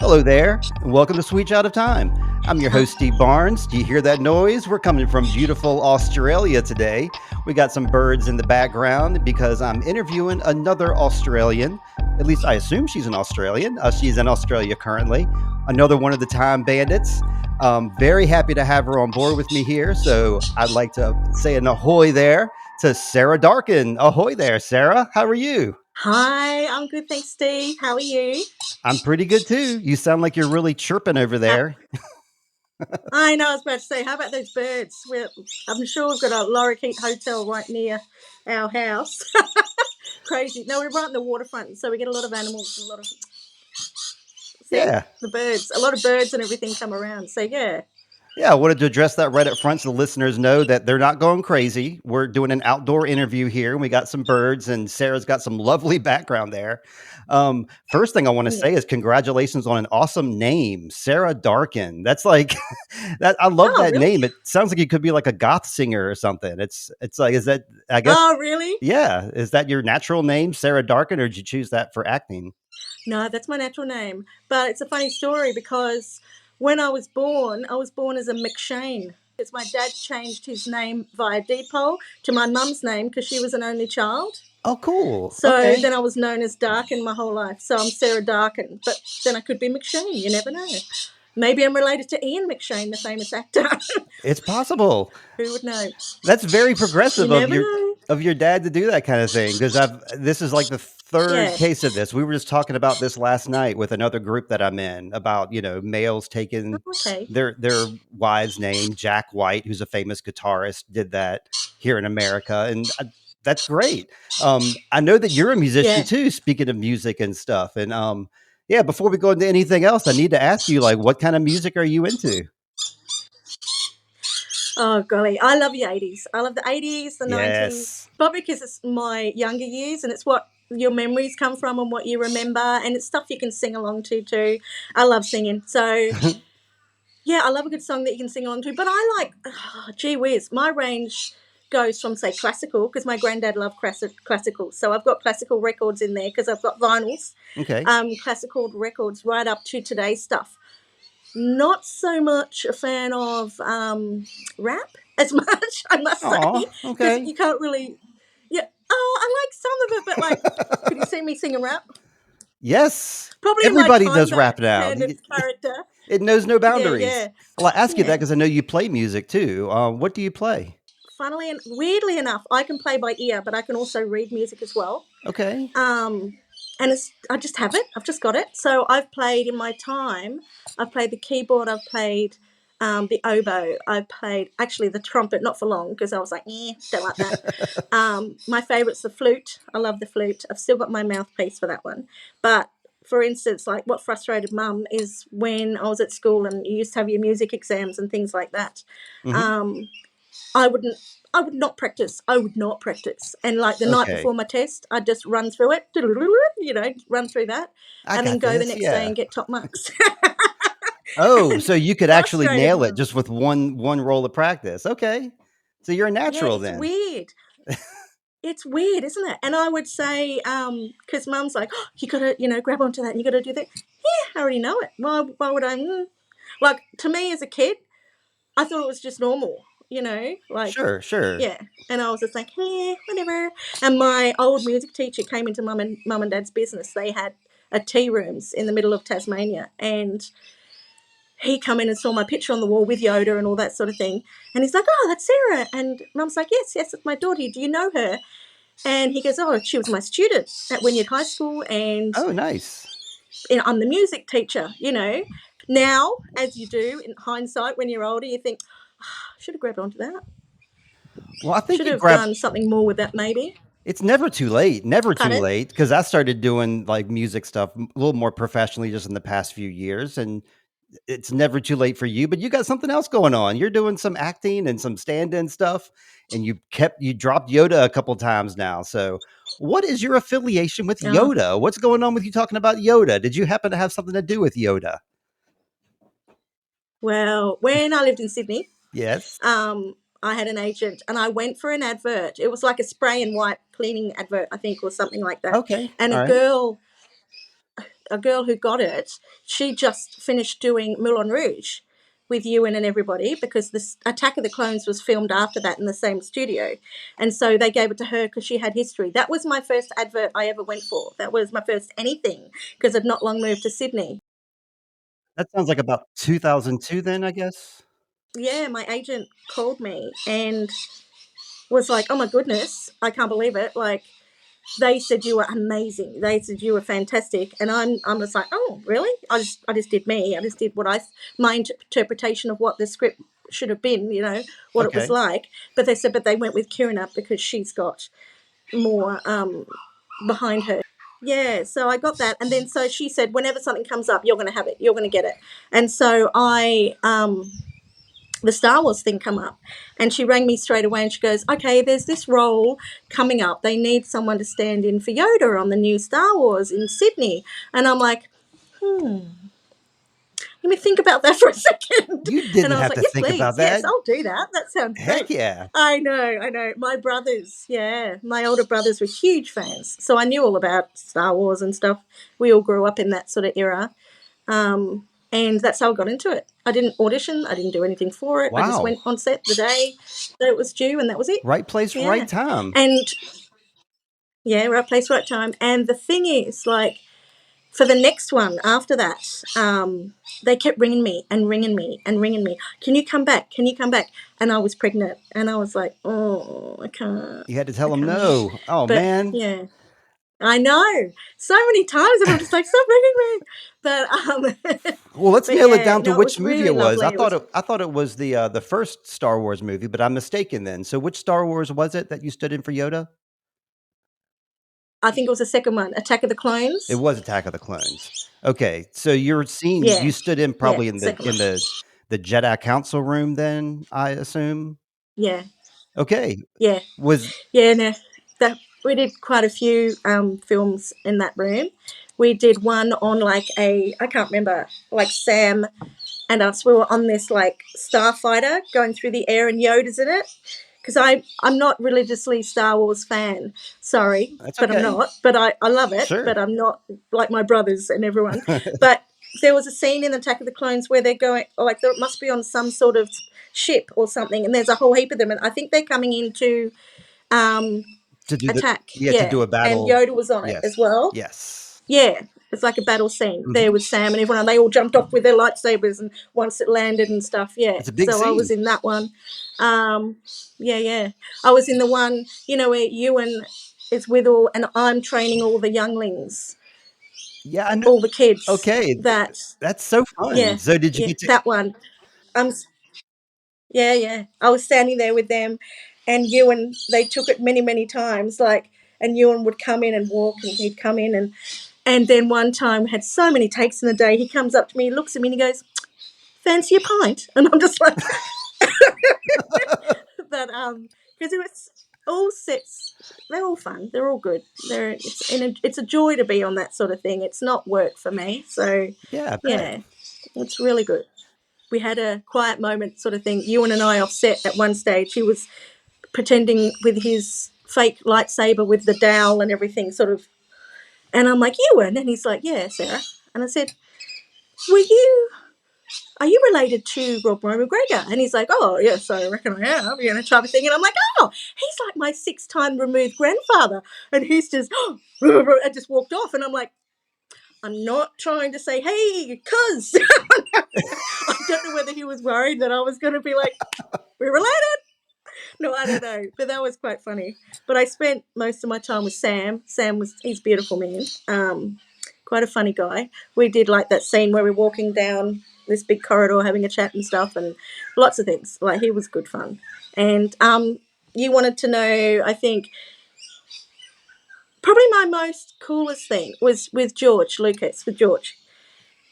Hello there, and welcome to Sweet Child of Time. I'm your host, Steve Barnes. Do you hear that noise? We're coming from beautiful Australia today. We got some birds in the background because I'm interviewing another Australian. At least I assume she's an Australian. She's in Australia currently. Another one of the Time Bandits. Very happy to have her on board with me here. So I'd like to say an ahoy there to Sarah Darkin. Ahoy there, Sarah. How are you? Hi, I'm good, thanks, Steve. How are you? I'm pretty good too. You sound like you're really chirping over there. I know, I was about to say, how about those birds? I'm sure we've got a lorikeet hotel right near our house. Crazy. No, we're right on the waterfront, so we get a lot of animals, a lot of, see, Yeah. the birds, a lot of birds and everything come around. So, yeah. Yeah, I wanted to address that right up front so the listeners know that they're not going crazy. We're doing an outdoor interview here, and we got some birds, and Sarah's got some lovely background there. First thing I want to Yeah. say is congratulations on an awesome name, Sarah Darkin. That's like that. I love Oh, that really? name. It sounds like you could be like a goth singer or something. It's like, is that? I guess, Oh, really? yeah. Is that your natural name, Sarah Darkin, or did you choose that for acting? No, that's my natural name. But it's a funny story because when I was born as a McShane. It's my dad changed his name via Depot to my mum's name because she was an only child. Oh, cool. So Okay. then I was known as Darkin my whole life. So I'm Sarah Darkin. But then I could be McShane. You never know. Maybe I'm related to Ian McShane, the famous actor. It's possible. Who would know? That's very You progressive never know. of your dad to do that kind of thing because I've this is like the third Yeah. case of this. We were just talking about this last night with another group that I'm in about, males taking Okay. their wives' name. Jack White, who's a famous guitarist, did that here in America, and that's great. I know that you're a musician Yeah. too. Speaking of music and stuff, and yeah, before we go into anything else, I need to ask you, like, what kind of music are you into? Oh, golly. I love the 80s. I love the 80s, the 90s. Yes. Probably because it's my younger years and it's what your memories come from and what you remember. And it's stuff you can sing along to, too. I love singing. So, yeah, I love a good song that you can sing along to. But I like, gee whiz, my range goes from, say, classical, because my granddad loved classical. So I've got classical records in there because I've got vinyls, Okay. classical records right up to today's stuff. Not so much a fan of rap as much, I must Oh, say, because okay. you can't really. Yeah. Oh, I like some of it, but like, could you see me singing rap? Yes. Probably in my Everybody Time does rap now. Bandits character. It knows no Yeah, boundaries. yeah, Well, I ask you that yeah. because I know you play music too. What do you play? Funnily and weirdly enough, I can play by ear, but I can also read music as well. Okay. Um, and I just have it. I've just got it. So I've played in my time. I've played the keyboard. I've played the oboe. I played actually the trumpet, not for long because I was like, don't like that. My favourite's the flute. I love the flute. I've still got my mouthpiece for that one. But for instance, like what frustrated mum is when I was at school and you used to have your music exams and things like that. Hmm. Um, I wouldn't. I would not practice. I would not practice. And like the night Okay. before my test, I'd just run through it, run through that, I and then got go the this. next day Yeah. and get top marks. Oh, And so you could actually frustrated nail it mum. just with one roll of practice. Okay. So you're a Yeah, natural it's then. weird. It's weird, isn't it? And I would say, because mum's like, oh, you gotta, grab onto that and you gotta do that. Yeah, I already know it. Why would I? Like, to me as a kid, I thought it was just normal, like, Sure, sure. yeah. And I was just like, whatever. And my old music teacher came into mum and dad's business. They had a tea rooms in the middle of Tasmania, and he come in and saw my picture on the wall with Yoda and all that sort of thing. And he's like, oh, that's Sarah. And mum's like, yes, it's my daughter. Do you know her? And he goes, oh, she was my student at Wynyard High School, and Oh, nice. I'm the music teacher. Now, as you do in hindsight, when you're older, you think, should have grabbed onto that. Well, I think Should you have grab. done something more with that, maybe. It's never too late. Never too Pardon? late because I started doing like music stuff a little more professionally just in the past few years, and it's never too late for you, but you got something else going on. You're doing some acting and some stand-in stuff, and you dropped Yoda a couple times now. So, what is your affiliation with Oh, Yoda? What's going on with you talking about Yoda? Did you happen to have something to do with Yoda? well, when I lived in Sydney, Yes. I had an agent and I went for an advert. It was like a spray and wipe cleaning advert, I think, or something like that. Okay. And All a right. girl a girl who got it, she just finished doing Moulin Rouge with Ewan and everybody, because this Attack of the Clones was filmed after that in the same studio. And so they gave it to her because she had history. That was my first advert I ever went for. That was my first anything, because I'd not long moved to Sydney. That sounds like about 2002 then, I guess? Yeah, my agent called me and was like, oh my goodness, I can't believe it. Like, they said you were amazing. They said you were fantastic, and I'm just like, oh, really? I just did me. I just did what my interpretation of what the script should have been. What it was Okay. like. But they said, but they went with Kieran up because she's got more behind her. Yeah, so I got that, and then so she said, whenever something comes up, you're going to have it. You're going to get it. And so the Star Wars thing come up, and she rang me straight away and she goes, okay, there's this role coming up. They need someone to stand in for Yoda on the new Star Wars in Sydney. And I'm like, let me think about that for a second. You And didn't I was have like, to yes, think please. about Yes, that. I'll do that. That sounds Heck great. yeah. I know. My brothers, yeah, my older brothers were huge fans. So I knew all about Star Wars and stuff. We all grew up in that sort of era. And that's how I got into it. I didn't audition. I didn't do anything for it. I just Wow. went on set the day that it was due, and that was it. Right place, right Yeah. time. And yeah, right place, right time. And the thing is, like, for the next one after that, they kept ringing me and ringing me and ringing me. Can you come back? Can you come back? And I was pregnant, and I was like, oh, I can't. You had to I tell them can't. no. Oh, But man. yeah, I know so many times, and I'm just like, stop ringing me. But Well, let's but nail it yeah, down to no, it which was movie really it was. lovely. It was. I thought it was the first Star Wars movie, but I'm mistaken then. So which Star Wars was it that you stood in for Yoda? I think it was the second one, Attack of the It Clones. was Attack of the Clones. Okay, so your scene Yeah, you stood in yeah, probably in the second one. the Jedi Council room then, I assume? Yeah, Okay. yeah, Was yeah. No, that we did quite a few films in that room. We did one on like I can't remember, like Sam and us. We were on this like starfighter going through the air, and Yoda's in it. Because I'm not religiously Star Wars fan. Sorry, That's but I'm okay. not. But I love it. Sure. But I'm not like my brothers and everyone. But there was a scene in Attack of the Clones where they're going, like, they must be on some sort of ship or something, and there's a whole heap of them, and I think they're coming into um, To do the attack. yeah, to Yeah, do a and battle. Yoda was on it as Yes. well. Yes. Yeah, it's like a battle scene there Mhm. with Sam and everyone. And they all jumped off with their lightsabers, and once it landed and stuff. Yeah, It's a big so I was scene. in that one. Um, yeah. I was in the one, where Ewan is with all, and I'm training all the younglings, Yeah, I know. all the kids. Okay, That that's so fun. yeah, So did you yeah, get to that one. Um, yeah. I was standing there with them, and Ewan. They took it many, many times. Like, and Ewan would come in and walk, and he'd come in and then one time had so many takes in the day. He comes up to me, looks at me, and he goes, "Fancy a pint?" And I'm just like, but because it was all sets, they're all fun, they're all good. It's a joy to be on that sort of thing. It's not work for me, so Yeah, I bet. yeah, it's really good. We had a quiet moment sort of thing. Ewan and I offset at one stage. He was pretending with his fake lightsaber with the dowel and everything, sort of. And I'm like, Ewan, and he's like, yeah, Sarah. And I said, were you are you related to Rune McGregor? And he's like, oh, yes, I reckon I am, type of thing. And I'm like, oh, he's like my 6-time removed grandfather. And he's just, I just walked off. And I'm like, I'm not trying to say, hey, cuz. I don't know whether he was worried that I was going to be like, we're related. No, I don't know. But that was quite funny. But I spent most of my time with Sam. He's a beautiful man. Quite a funny guy. We did like that scene where we're walking down this big corridor having a chat and stuff, and lots of things. Like, he was good fun. And you wanted to know, I think, probably my most coolest thing was with George Lucas, with George.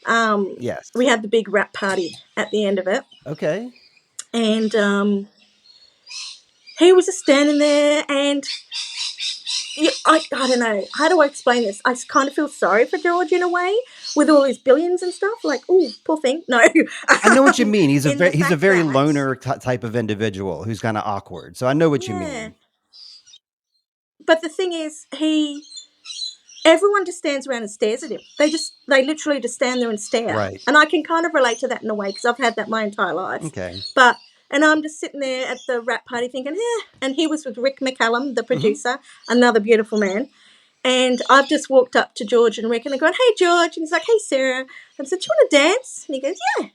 Yes. We had the big rap party at the end of it, Okay. and he was just standing there, and I don't know. How do I explain this? I kind of feel sorry for George in a way, with all his billions and stuff. Like, oh, poor thing. No, I know what you mean. in the He's a fact very that, loner type of individual who's kinda awkward. So I know what you yeah. mean. But the thing is, everyone just stands around and stares at him. They literally just stand there and stare. Right. And I can kind of relate to that in a way because I've had that my entire life. Okay. And I'm just sitting there at the wrap party thinking, and he was with Rick McCallum, the Mm-hmm. producer, another beautiful man. And I've just walked up to George and Rick and I'm going, hey, George. And he's like, hey, Sarah. And I said, do you want to dance? And he goes, yeah.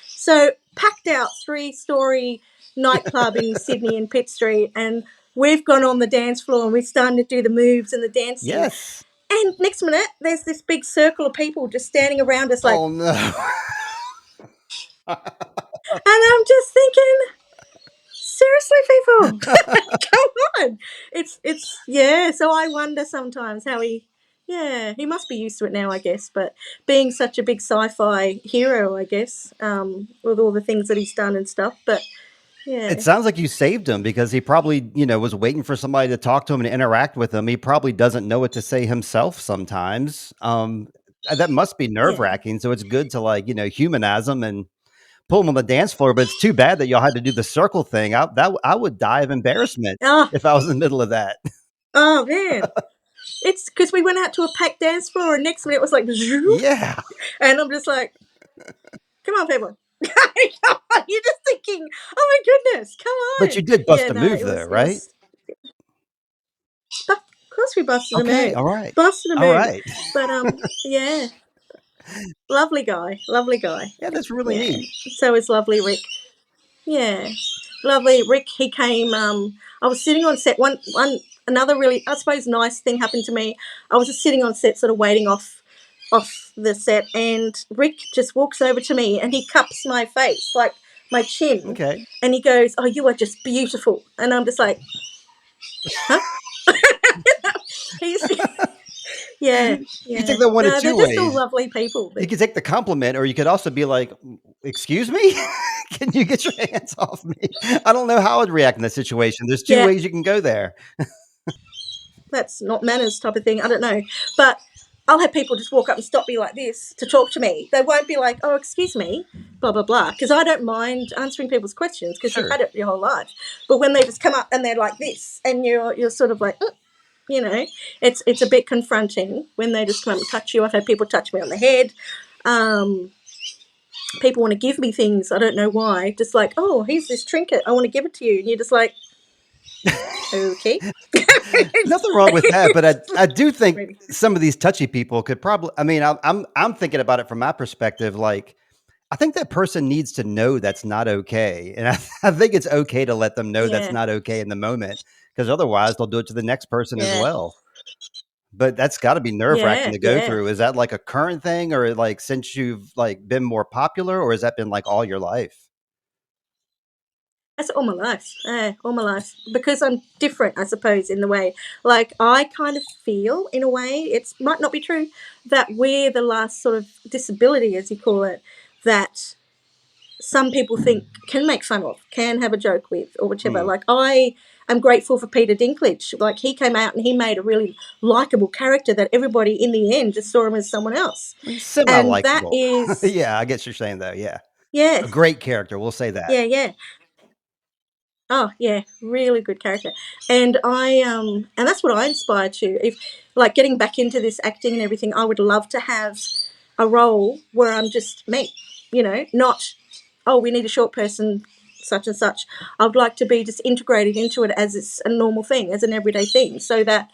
So packed out 3-story nightclub in Sydney in Pitt Street. And we've gone on the dance floor and we're starting to do the moves and the dancing. Yes. And next minute, there's this big circle of people just standing around us like, Oh no. and I'm just thinking, seriously, people, come on. It's yeah. So I wonder sometimes how he must be used to it now, I guess. But being such a big sci-fi hero, I guess, with all the things that he's done and stuff. But yeah, It sounds like you saved him because he probably, was waiting for somebody to talk to him and interact with him. He probably doesn't know what to say himself sometimes. That must be nerve wracking. So it's good to humanize him and pull him on the dance floor. But it's too bad that y'all had to do the circle thing. I would die of embarrassment if I was in the middle of that. Oh man. It's because we went out to a packed dance floor and next minute it was like, Yeah. And I'm just like, come on, people. Come on. You're just thinking, oh my goodness, come on. But you did bust a move though, right? Of course we busted a move. Okay, all right. Busted a move. All right. But yeah. Lovely guy. Yeah, that's really neat. So is lovely Rick. Yeah. Lovely Rick, he came, I was sitting on set, another really, I suppose, nice thing happened to me. I was just sitting on set sort of waiting off the set and Rick just walks over to me and he cups my face, like my chin. Okay. And he goes, oh, you are just beautiful. And I'm just like, huh? Yeah. You take that one of two they're ways. just all lovely people. You could take the compliment, or you could also be like, "Excuse me, can you get your hands off me?" I don't know how I'd react in that situation. There's two ways you can go there. That's not manners type of thing. I don't know, but I'll have people just walk up and stop me like this to talk to me. They won't be like, "Oh, excuse me," blah blah blah, because I don't mind answering people's questions because you've had it your whole life. But when they just come up and they're like this, and you're sort of like, it's a bit confronting when they just come up and touch you. I've had people touch me on the head. People want to give me things. I don't know why. Just like, oh, here's this trinket. I want to give it to you. And you're just like, okay. Nothing wrong with that, but I do think some of these touchy people could probably. I mean, I'm thinking about it from my perspective. Like, I think that person needs to know that's not okay, and I think it's okay to let them know that's not okay in the moment, because otherwise they'll do it to the next person as well. But that's got to be nerve-wracking to go through. Is that like a current thing, or like since you've been more popular, or has that been like all your life? That's all my life. All my life. Because I'm different, I suppose, in the way. Like, I kind of feel, in a way, it might not be true, that we're the last sort of disability, as you call it, that some people think can make fun of, can have a joke with, or whichever. Like, I am grateful for Peter Dinklage. Like, he came out and he made a really likable character that everybody, in the end, just saw him as someone else. Semi-likable. And that is... yeah, I get what you're saying, though, yeah. Yeah. A great character, we'll say that. Yeah. Oh yeah, really good character, and and that's what I aspire to. If like getting back into this acting and everything, I would love to have a role where I'm just me, not we need a short person, such and such. I'd like to be just integrated into it as it's a normal thing, as an everyday thing, so that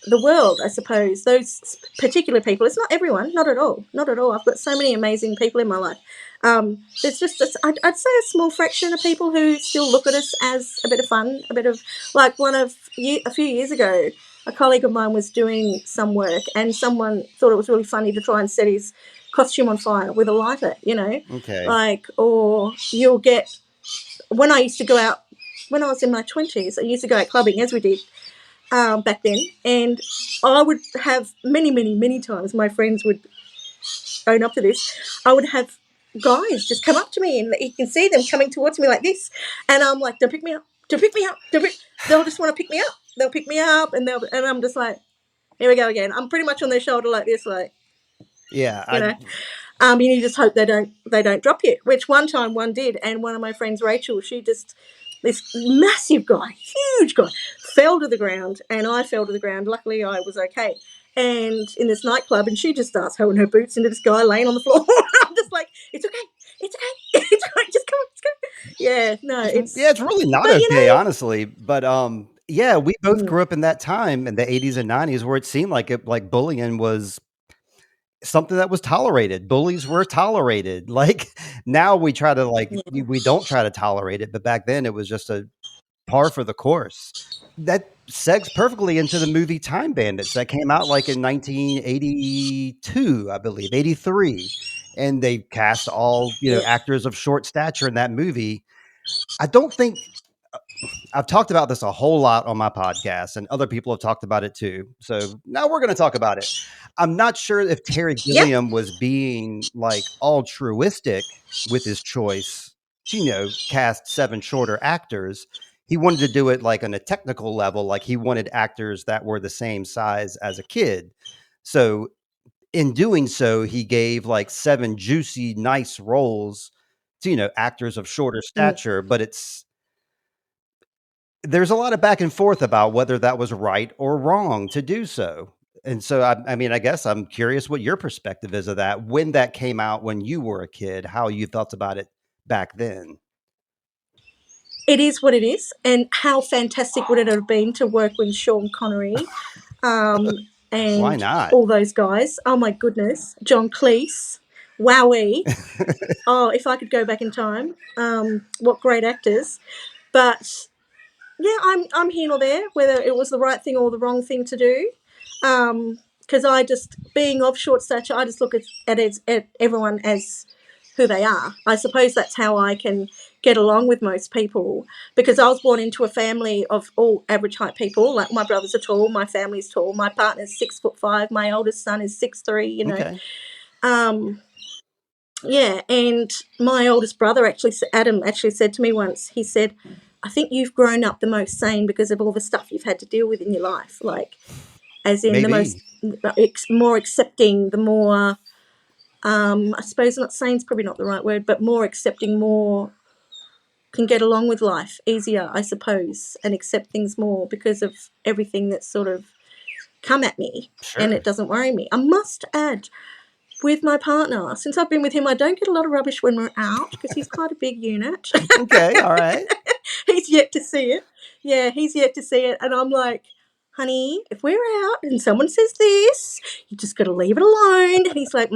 the world, I suppose, those particular people, it's not everyone, not at all. I've got so many amazing people in my life. There's just, I'd say a small fraction of people who still look at us as a bit of fun, a bit of, like a few years ago, a colleague of mine was doing some work and someone thought it was really funny to try and set his costume on fire with a lighter, Okay. Or you'll get, when I used to go out, when I was in my 20s, I used to go out clubbing, as we did, back then, and I would have many times, my friends would own up to this, I would have guys just come up to me and you can see them coming towards me like this, and I'm like, don't pick me up, they'll just want to pick me up, they'll pick me up, and I'm just like, here we go again. I'm pretty much on their shoulder like this, like, yeah, you just hope they don't drop you, which one time one did, and one of my friends, Rachel, she just, this massive guy, huge guy, fell to the ground, and I fell to the ground. Luckily, I was okay. and in this nightclub, and she just starts holding her boots into this guy laying on the floor. I'm just like, it's okay, it's okay, it's okay, just come on, let's go. Yeah, no, Yeah, it's, it's really not but okay, honestly. But yeah, we both mm, grew up in that time in the 80s and 90s where it seemed like bullying was something that was tolerated. Bullies were tolerated. Like now we try to yeah, we don't try to tolerate it, but back then it was just a par for the course. That segs perfectly into the movie Time Bandits that came out like in 1982, I believe, 83. And they cast all, yeah, actors of short stature in that movie. I don't think I've talked about this a whole lot on my podcast, and other people have talked about it too. So now we're going to talk about it. I'm not sure if Terry yep, Gilliam was being like altruistic with his choice to, cast seven shorter actors. He wanted to do it like on a technical level, like he wanted actors that were the same size as a kid. So in doing so, he gave like seven juicy, nice roles to, actors of shorter mm. stature, but there's a lot of back and forth about whether that was right or wrong to do so. And so, I mean, I guess I'm curious what your perspective is of that when that came out when you were a kid, how you felt about it back then. It is what it is, and how fantastic would it have been to work with Sean Connery, um, Why and not? all those guys? Oh my goodness, John Cleese, wowee! Oh, if I could go back in time, what great actors! But yeah, I'm here nor there whether it was the right thing or the wrong thing to do. Because I just, being of short stature, I just look at everyone as who they are. I suppose that's how I can get along with most people, because I was born into a family of all average height people. Like my brothers are tall, my family's tall, my partner's 6'5", my oldest son is 6'3". Okay. Um, yeah, and my oldest brother actually, Adam, actually said to me once. He said, "I think you've grown up the most sane because of all the stuff you've had to deal with in your life. Like, as in the most Maybe. more accepting, the more, I suppose not sane is probably not the right word, but more accepting, more can get along with life easier, I suppose, and accept things more because of everything that's sort of come at me, and it Sure. doesn't worry me. I must add, with my partner, since I've been with him, I don't get a lot of rubbish when we're out because he's quite a big unit. Okay. All right. He's yet to see it. Yeah, he's yet to see it. And I'm like, honey, if we're out and someone says this, you just got to leave it alone. And he's like,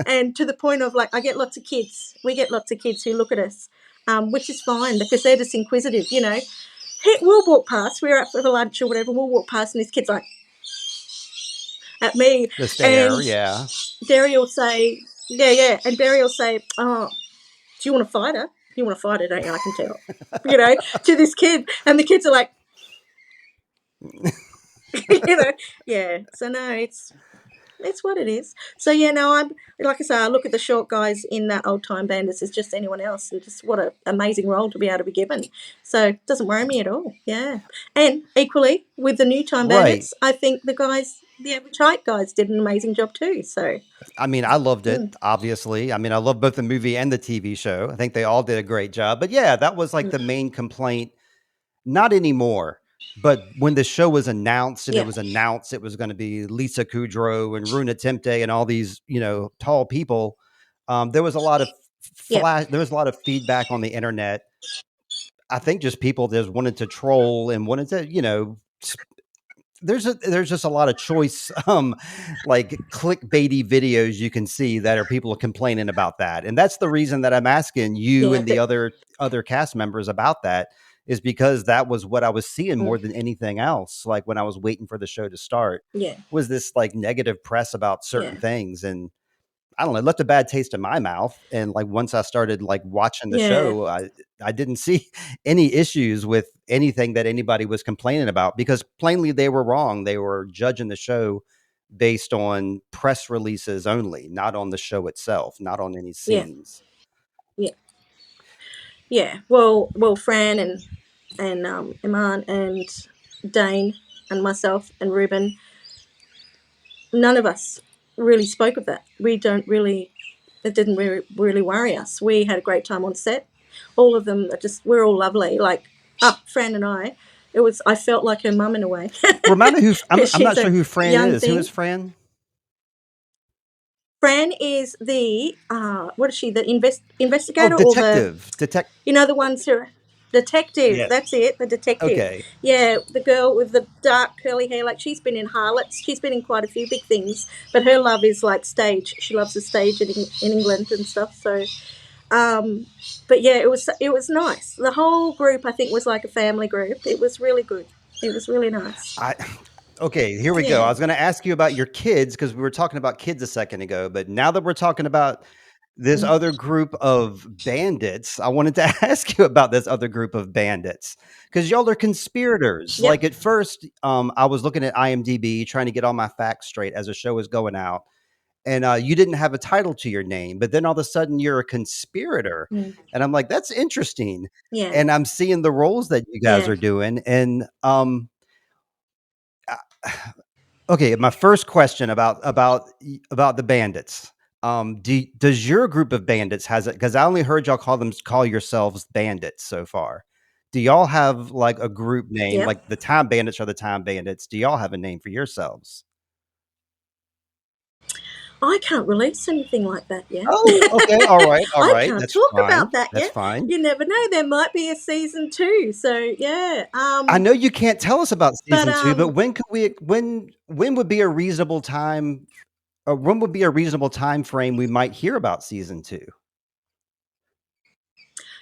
and to the point of like, I get lots of kids. We get lots of kids who look at us, which is fine because they're just inquisitive, you know. We'll walk past, we're out for lunch or whatever, we'll walk past and this kid's like at me. The And stare. Yeah. Derry will say, yeah, yeah. And Derry will say, oh, do you want to fight her? You want to fight her, don't you? I can tell. You know, to this kid. And the kids are like, you know, yeah. So no, it's what it is. So yeah, no, I'm like I say, I look at the short guys in that old Time Bandits as just anyone else, and just what an amazing role to be able to be given. So it doesn't worry me at all. Yeah, and equally with the new Time Right. Bandits, I think the guys, the average height guys, did an amazing job too. So I mean, I loved mm, it, obviously. I mean, I love both the movie and the TV show. I think they all did a great job. But yeah, that was like mm, the main complaint. Not anymore. But when the show was announced and yeah, it was going to be Lisa Kudrow and Runa Temte and all these, tall people. There was a lot of yeah, there was a lot of feedback on the internet. I think just people just wanted to troll and wanted to, there's just a lot of choice like clickbaity videos you can see that are people complaining about that. And that's the reason that I'm asking you yeah, and the other cast members about that, is because that was what I was seeing more mm, than anything else. Like when I was waiting for the show to start, yeah, was this like negative press about certain yeah, things. And I don't know, it left a bad taste in my mouth. And like once I started like watching the yeah, show, I didn't see any issues with anything that anybody was complaining about, because plainly they were wrong. They were judging the show based on press releases only, not on the show itself, not on any yeah, scenes. yeah, yeah. Well, Fran and Iman and Dane and myself and Ruben, none of us really spoke of that. We don't really. It didn't really worry us. We had a great time on set. All of them are just, we're all lovely. Like Fran and I. I felt like her mum in a way Remind me who I'm because I'm not she's sure a who Fran young is. Who thing. is Fran? Fran is the what is she? The Oh, investigator or the detective. Detect the ones who are detective. Yes. That's it, the detective. Okay. Yeah, the girl with the dark curly hair. Like she's been in Harlots. She's been in quite a few big things, but her love is like stage. She loves the stage in England and stuff. So, um, but yeah, it was nice. The whole group I think was like a family group. It was really good. It was really nice. I Okay, here we go. I Yeah. was gonna ask you about your kids because we were talking about kids a second ago, but now that we're talking about this Mm. other group of bandits, I wanted to ask you about this other group of bandits because y'all are conspirators. Yep. Like at first, I was looking at IMDb trying to get all my facts straight as the show was going out, and you didn't have a title to your name, but then all of a sudden you're a conspirator, Mm. and I'm like, that's interesting. Yeah. And I'm seeing the roles that you guys Yeah. are doing, and okay, my first question about the bandits. Does your group of bandits has it? Because I only heard y'all call yourselves bandits so far. Do y'all have like a group name? Yep. Like the Time Bandits are the Time Bandits. Do y'all have a name for yourselves? I can't release anything like that yet. Oh, okay, all I right. can't That's talk fine. about that That's yet. fine. You never know. There might be a season two. So yeah. I know you can't tell us about But season two, but when would be a reasonable time? When would be a reasonable time frame we might hear about season two?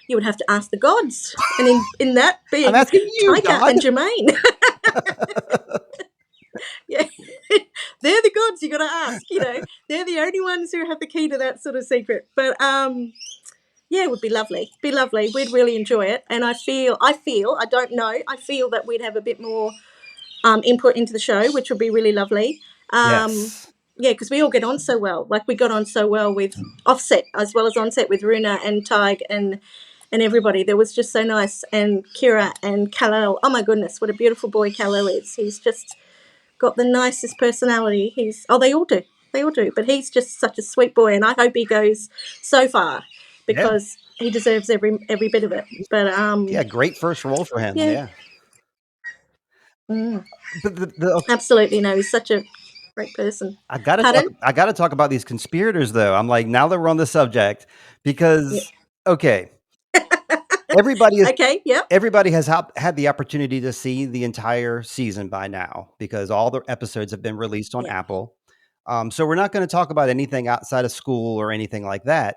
you would have to ask the gods, and in that I'm being asking you, Tiger God. and Jemaine. Yeah, they're the gods. You got to ask. They're the only ones who have the key to that sort of secret. But yeah, it would be lovely. Be lovely. We'd really enjoy it, and I feel, I don't know, I feel that we'd have a bit more input into the show, which would be really lovely. Um, Yes. yeah, because we all get on so well. Like we got on so well with Offset as well as Onset with Rune and Tadhg and everybody. That was just so nice. And Kira and Kal-El. Oh my goodness, what a beautiful boy Kal-El is. He's just got the nicest personality. They all do. They all do. But he's just such a sweet boy, and I hope he goes so far Yeah. because he deserves every bit of it. But Yeah, great first role for him, yeah, yeah. mm, But the absolutely no. He's such a great person. Pardon? I gotta talk about these conspirators, though. I'm like, now that we're on the subject, Yeah. because okay, everybody is Okay. Yep. everybody has had the opportunity to see the entire season by now because all the episodes have been released on Yeah. Apple. So we're not gonna talk about anything outside of school or anything like that.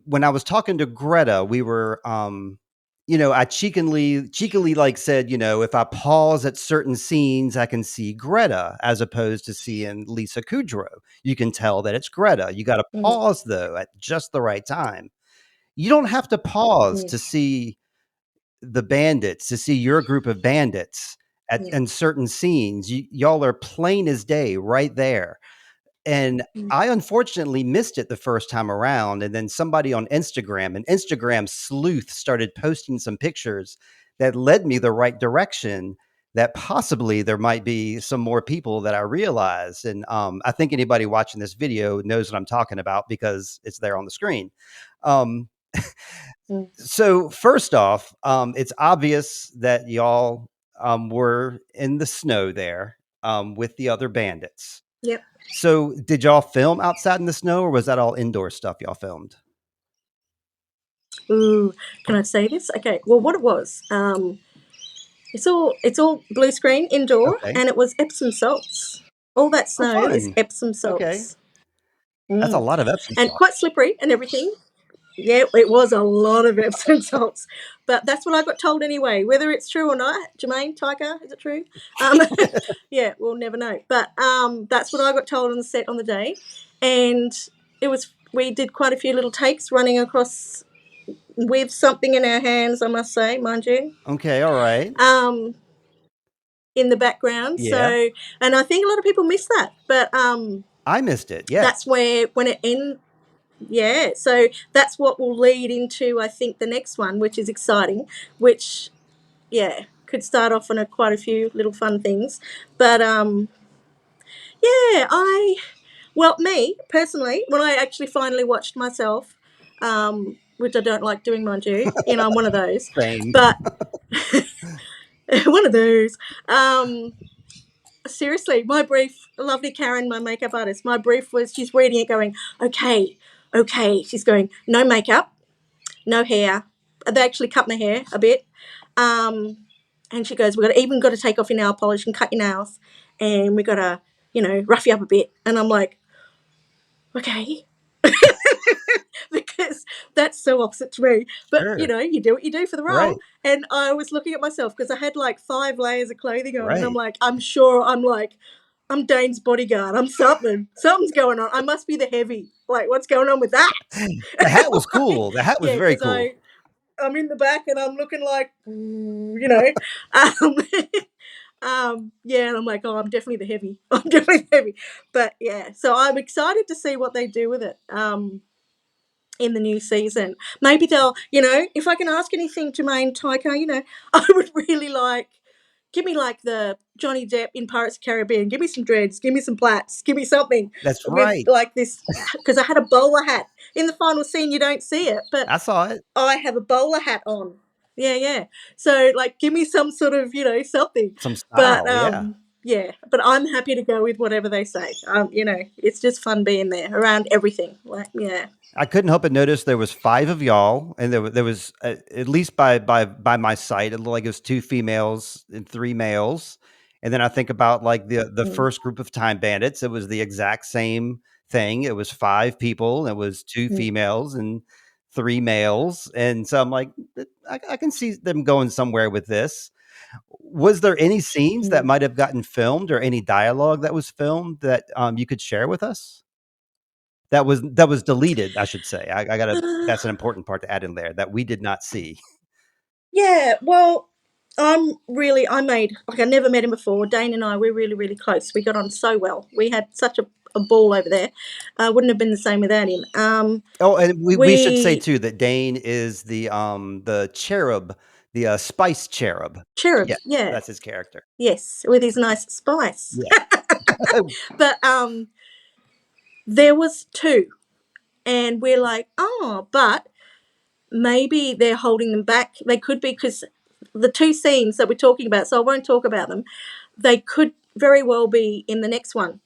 When I was talking to Greta, we were, I cheekily like said, if I pause at certain scenes, I can see Greta as opposed to seeing Lisa Kudrow. You can tell that it's Greta. You got to Mm, pause though at just the right time. You don't have to pause mm, to see the bandits, to see your group of bandits at yeah. in certain scenes. Y'all are plain as day right there. And Mm, I unfortunately missed it the first time around, and then somebody on Instagram, an Instagram sleuth, started posting some pictures that led me the right direction, that possibly there might be some more people that I realized, and, I think anybody watching this video knows what I'm talking about because it's there on the screen. Um, mm. so first off, it's obvious that y'all, were in the snow there, with the other bandits. Yep. So, did y'all film outside in the snow, or was that all indoor stuff y'all filmed? Ooh, can I say this? Okay. Well, what it was, it's all blue screen indoor, Okay. and it was Epsom salts. All that Oh, snow is fun. Epsom Okay. salts, That's a mm. lot of Epsom And salt. quite slippery and everything. Yeah, it was a lot of Epsom salts, but that's what I got told anyway. Whether it's true or not, Jemaine, Tiger, is it true? Um, yeah, we'll never know. But that's what I got told on the set on the day, and we did quite a few little takes running across with something in our hands. I must say, mind you, Okay, alright. um, in the background. Yeah. So, and I think a lot of people miss that, but I missed it, yes. that's where when it ends. Yeah, so that's what will lead into, I think, the next one, which is exciting, which, yeah, could start off on quite a few little fun things. But, yeah, well, me, personally, when I actually finally watched myself, which I don't like doing, mind you, I'm one of those, Same. but One of those. Um, Seriously, my brief, lovely Karen, my makeup artist, my brief was she's reading it going, okay, okay. She's going, no makeup, no hair. They actually cut my hair a bit. Um, and she goes, even got to take off your nail polish and cut your nails. And we got to, rough you up a bit. And I'm like, okay. Because that's so opposite to me. But, Sure. you do what you do for the role. Right. And I was looking at myself because I had like 5 layers of clothing on. And I'm Right. like, I'm sure I'm Dane's bodyguard. I'm something. Something's going on. I must be the heavy. Like, what's going on with that? The hat was cool. The hat was Yeah, very because cool. I'm in the back and I'm looking like, um, yeah, and I'm like, oh, I'm definitely the heavy. I'm definitely the heavy. But yeah, so I'm excited to see what they do with it. In the new season. Maybe they'll, if I can ask anything, Jemaine Tyker, I would really like, give me like the Johnny Depp in Pirates of the Caribbean. Give me some dreads. Give me some plaits. Give me something That's with right. like this, because I had a bowler hat. In the final scene, you don't see it, but I saw it. I have a bowler hat on. Yeah, yeah. So like, give me some sort of, something. Some But style, yeah. yeah. But I'm happy to go with whatever they say. It's just fun being there around everything. Like, yeah. I couldn't help but notice there was 5 of y'all, and there was at least by my sight, it looked like it was 2 females and 3 males. And then I think about like the Mm, first group of Time Bandits, it was the exact same thing. It was 5 people, and it was 2 mm, females and 3 males. And so I'm like, I can see them going somewhere with this. Was there any scenes that mm. might have gotten filmed or any dialogue that was filmed that you could share with us? That was deleted, I should say. I gotta that's an important part to add in there that we did not see. Yeah, well, I made, like, I never met him before. Dane and I, we're really, really close. We got on so well. We had such a ball over there. Wouldn't have been the same without him. Oh, and we should say We, too that Dane is the cherub, the, spice cherub. cherub, Yes, yeah, that's his character. yes, with his nice spice. Yeah. But there was 2, and we're like, oh, but maybe they're holding them back. They could be, because the 2 scenes that we're talking about, so I won't talk about them, they could very well be in the next one,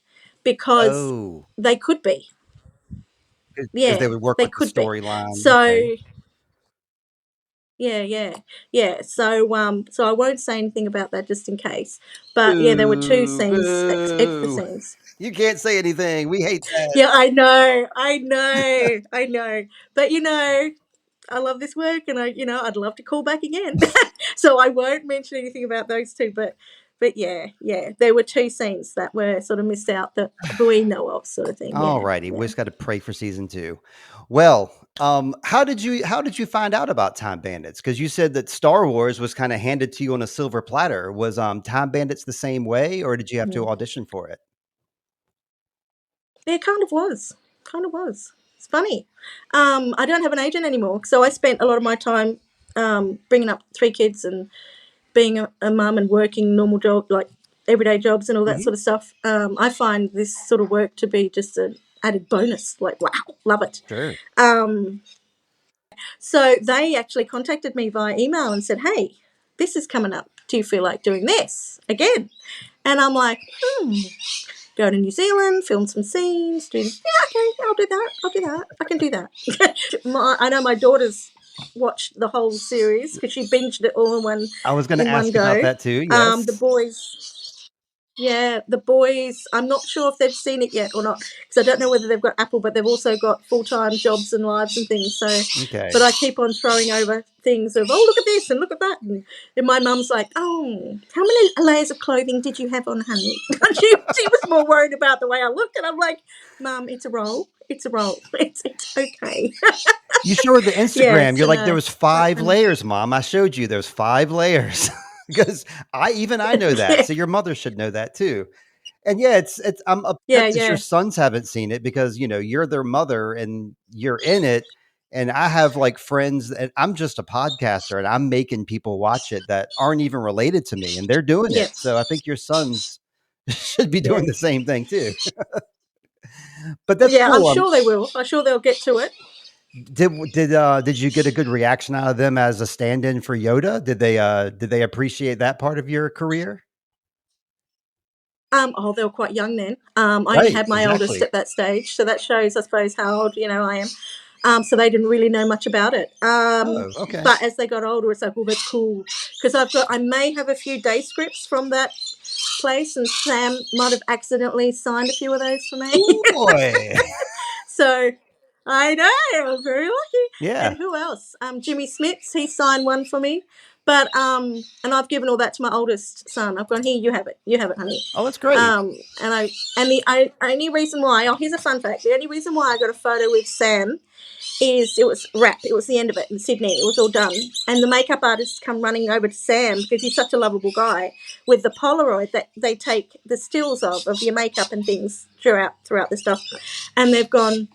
because Oh, they could be. because they Yeah, would work they with the could be. storyline, okay. So yeah, yeah, yeah. So I won't say anything about that just in case. But yeah, there were 2 Boo, scenes, extra boo. scenes. You can't say anything, we hate that. Yeah, I know, I know, I know. But I love this work, and I'd love to call back again. So I won't mention anything about those 2, but yeah, yeah, there were 2 scenes that were sort of missed out that we know of, sort of thing. Yeah, Alrighty, we yeah. just gotta pray for season 2. Well, how did you find out about Time Bandits? Because you said that Star Wars was kinda handed to you on a silver platter. Was, Time Bandits the same way, or did you have to Mm. audition for it? It kind of was. Kind of was. It's funny. I don't have an agent anymore, so I spent a lot of my time bringing up 3 kids and being a mum and working normal job, like everyday jobs and all that Mhm. sort of stuff. I find this sort of work to be just an added bonus. Like, wow, love it. Sure. Um, so they actually contacted me via email and said, "Hey, this is coming up. Do you feel like doing this again?" And I'm like, go to New Zealand, film some scenes, do this. Yeah, okay, I'll do that. I'll do that. I can do that. I know my daughter's watched the whole series because she binged it all I was gonna in one ask you about go. that too, The yes. boys, yeah, the boys. I'm not sure if they've seen it yet or not, because I don't know whether they've got Apple, but they've also got full-time jobs and lives and things. So, Okay. but I keep on throwing over things of, oh, look at this and look at that, and my mum's like, oh, how many layers of clothing did you have on, honey? She was more worried about the way I looked, and I'm like, Mum, it's a roll. It's a roll. It's okay. You showed the Yeah. Instagram, you're So like, "There no. was 5 layers, mom. I showed you there's 5 layers." Because I know that, Yeah. so your mother should know that too. And yeah, it's I'm Yeah. upset that your Yeah. sons haven't seen it because, you're their mother and you're in it, and I have, like, friends and I'm just a podcaster, and I'm making people watch it that aren't even related to me, and they're doing it. Yeah. So I think your sons should be Yeah. doing the same thing too. But that's Yeah. I'm cool, sure they will. I'm sure they'll get to it. Did you get a good reaction out of them as a stand-in for Yoda? Did they appreciate that part of your career? Oh, they were quite young then. I only Right, had my oldest exactly. at that stage, so that shows, I suppose, how old I am. So they didn't really know much about it. Oh, okay. But as they got older, it's like, well, that's cool because I may have a few day scripts from that place, and Sam might have accidentally signed a few of those for me. Ooh, boy. So I know I was very lucky. Yeah. And who else? Jimmy Smits, he signed one for me. But and I've given all that to my oldest son. I've gone, here, you have it, honey. Oh, that's great. Um, only reason why, oh, here's a fun fact. The only reason why I got a photo with Sam is it was wrap. It was the end of it in Sydney. It was all done, and the makeup artists come running over to Sam because he's such a lovable guy with the Polaroid that they take the stills of your makeup and things throughout the stuff, and they've gone,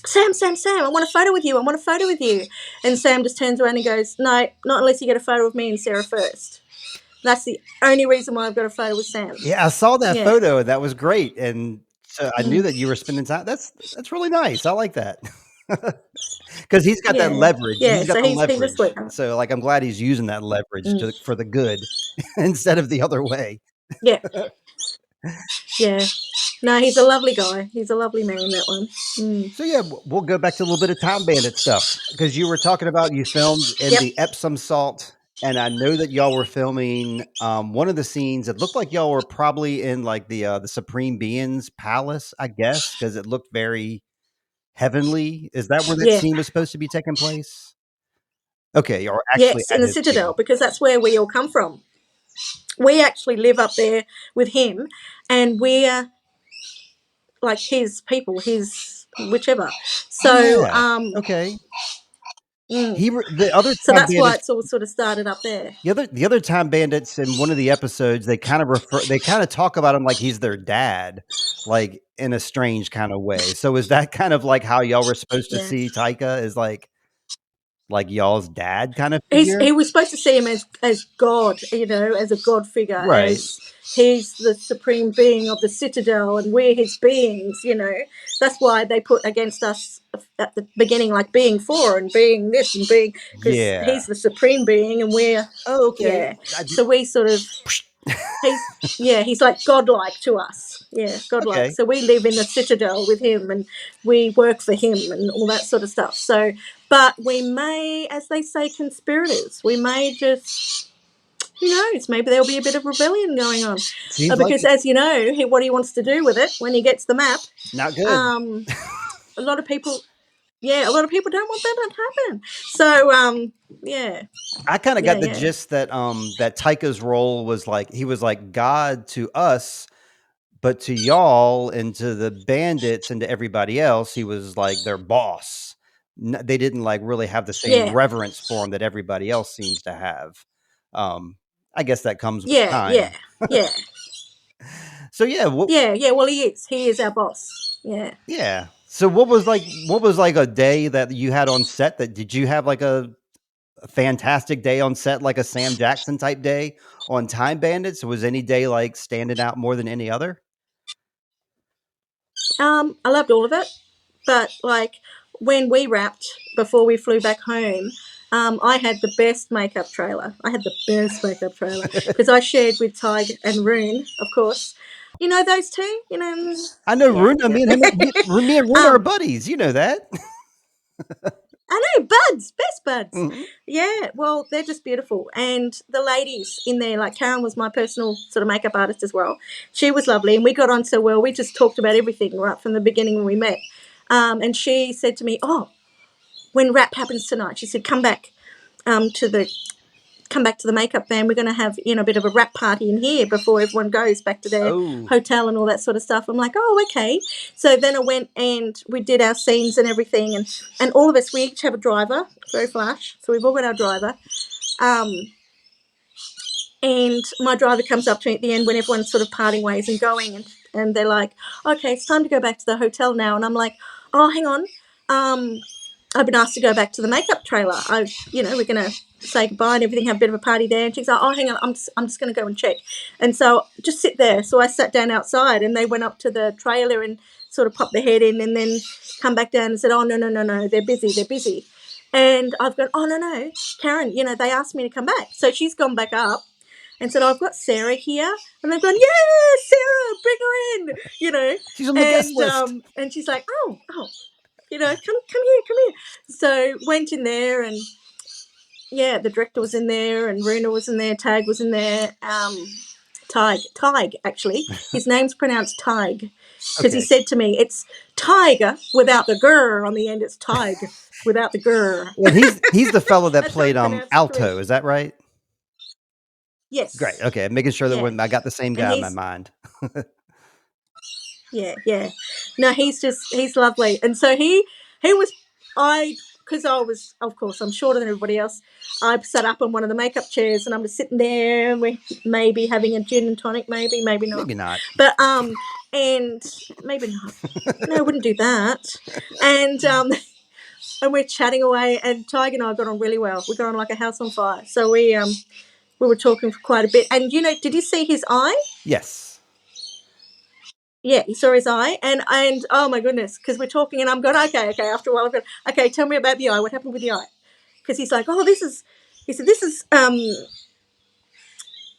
Sam, I want a photo with you. I want a photo with you. And Sam just turns around and goes, no, not unless you get a photo of me and Sarah first. That's the only reason why I've got a photo with Sam. Yeah, I saw that Yeah. photo, that was great, and so I knew Mm. that you were spending time that's really nice, I like that. Because 'Cause he's got that Yeah. leverage, Yeah. he's got So the he's a leverage, sweetheart. so, like, I'm glad he's using that leverage Mm. to for the good instead of the other way. Yeah. Yeah. No, he's a lovely guy. He's a lovely man, that one. Mm. So, yeah, we'll go back to a little bit of Time Bandit stuff because you were talking about you filmed in Yep. the Epsom salt, and I know that y'all were filming, one of the scenes, it looked like y'all were probably in, like, the Supreme Being's palace, I guess, because it looked very heavenly. Is that where that Yeah. scene was supposed to be taking place? Okay, or actually Yes, in at the his Citadel, kingdom. because that's where we all come from. We actually live up there with him, and we're like his people, his whichever. Oh, So, yeah. Okay. mm, The other so Time that's why Bandits it's all sort of started up there. the other Time Bandits in one of the episodes, they kinda talk about him like he's their dad, like, in a strange kinda way. So is that kind of like how y'all were supposed to Yeah. see Taika as, like y'all's dad kind of He's figure? he was supposed to see him as God, as a God figure, Right. as he's the supreme being of the Citadel, and we're his beings. That's why they put against us at the beginning, like being for and being this and being, because Yeah. he's the supreme being, and we're, Oh, okay. yeah. I did So we sort of, he's he's like godlike to us. Yeah, godlike. Okay. So we live in the Citadel with him, and we work for him, and all that sort of stuff. So, but we may, as they say, conspirators. We may just, who knows? Maybe there'll be a bit of rebellion going on, Seems like because it. as you know, what he wants to do with it when he gets the map. Not good. Um, a lot of people, a lot of people don't want that to happen. So, yeah, I kinda yeah, got the yeah, gist that Taika's role was like he was like God to us, but to y'all and to the bandits and to everybody else, he was like their boss. They didn't like really have the same yeah, reverence for him that everybody else seems to have. Um, I guess that comes with yeah, yeah, time. yeah. So yeah, Yeah, yeah. Well, he is. He is our boss. Yeah. yeah. So what was like a day that you had on set that did you have like a fantastic day on set, like a Sam Jackson type day on Time Bandits? Was any day like standing out more than any other? I loved all of it, but like when we wrapped before we flew back home, I had the best makeup trailer. I had the best makeup trailer because I shared with Tadhg and Rune, of course. You know those two. I know Yeah, Rune. yeah. Me and Rune are um, buddies. You know that. I know, buds, best buds. Mhm. Yeah, well, they're just beautiful. And the ladies in there, like Karen was my personal sort of makeup artist as well. She was lovely, and we got on so well. We just talked about everything right from the beginning when we met. And she said to me, "Oh, when rap happens tonight," she said, to the come back to the makeup van. We're going to have a bit of a rap party in here before everyone goes back to their Oh, hotel and all that sort of stuff. I'm like, oh, okay. So then I went and we did our scenes and everything, and all of us, we each have a driver, very flash. So we've all got our driver. Um, and my driver comes up to me at the end when everyone's sort of parting ways and going, and they're like, okay, it's time to go back to the hotel now. And I'm like, oh, hang on. I've been asked to go back to the makeup trailer. We're going to say goodbye and everything, have a bit of a party there. And she's like, oh, hang on, I'm just going to go and check. And so just sit there. So I sat down outside, and they went up to the trailer, and sort of pop their head in and then come back down and said, oh, no, they're busy. And I've gone, oh, no, Karen, they asked me to come back. So she's gone back up and said, oh, I've got Sarah here. And they've gone, yeah, Sarah, bring her in, She's on the guest list. And she's like, oh, come here. So went in there and, yeah, the director was in there and Runa was in there, Tadhg was in there, Tadhg, actually. His name's pronounced Tadhg because he said to me, it's tiger without the grr on the end. It's Tadhg without the grr. Well, he's the fellow that played pronounced Alto. Is that right? Yes. Great. Okay, I'm making sure that when I got the same guy in my mind. Yeah. No, he's lovely. And so he was, because I was, of course, I'm shorter than everybody else. I sat up on one of the makeup chairs and I'm just sitting there and we're maybe having a gin and tonic, maybe not. Maybe not. But, and maybe not. No, I wouldn't do that. And we're chatting away and Tadhg and I got on really well. We got on like a house on fire. So we were talking for quite a bit. And, did you see his eye? Yes. Yeah, he saw his eye, and oh my goodness, because we're talking, and I'm going, okay. After a while, I've gone, okay, tell me about the eye. What happened with the eye? Because he's like, oh, this is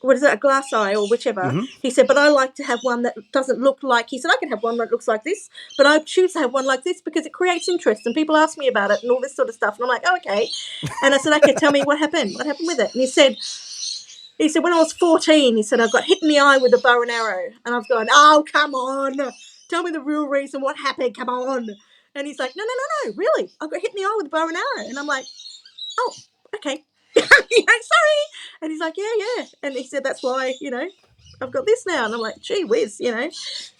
what is it, a glass eye or whichever. Mm-hmm. He said, but I like to have one that doesn't look like. He said, I can have one that looks like this, but I choose to have one like this because it creates interest, and people ask me about it and all this sort of stuff. And I'm like, oh, okay. And I said, okay, tell me what happened. What happened with it? And he said, when I was 14, he said, I got hit in the eye with a bow and arrow. And I've gone, oh, come on. Tell me the real reason what happened. Come on. And he's like, no, really. I got hit in the eye with a bow and arrow. And I'm like, oh, okay. Sorry. And he's like, yeah. And he said, that's why, I've got this now. And I'm like, gee whiz,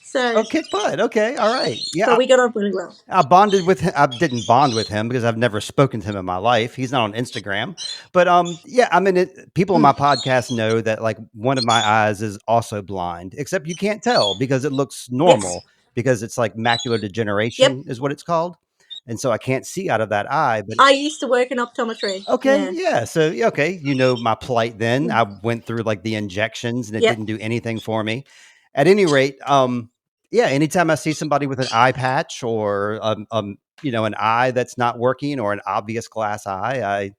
So kick butt. Okay, all right. Yeah. So we got on really well. I bonded with him. I didn't bond with him because I've never spoken to him in my life. He's not on Instagram. But yeah, I mean, people on my podcast know that like one of my eyes is also blind, except you can't tell because it looks normal because it's like macular degeneration is what it's called. And so I can't see out of that eye. But I used to work in optometry. Okay, yeah. So okay, my plight then. I went through like the injections and it didn't do anything for me. At any rate, yeah, anytime I see somebody with an eye patch or an eye that's not working or an obvious glass eye,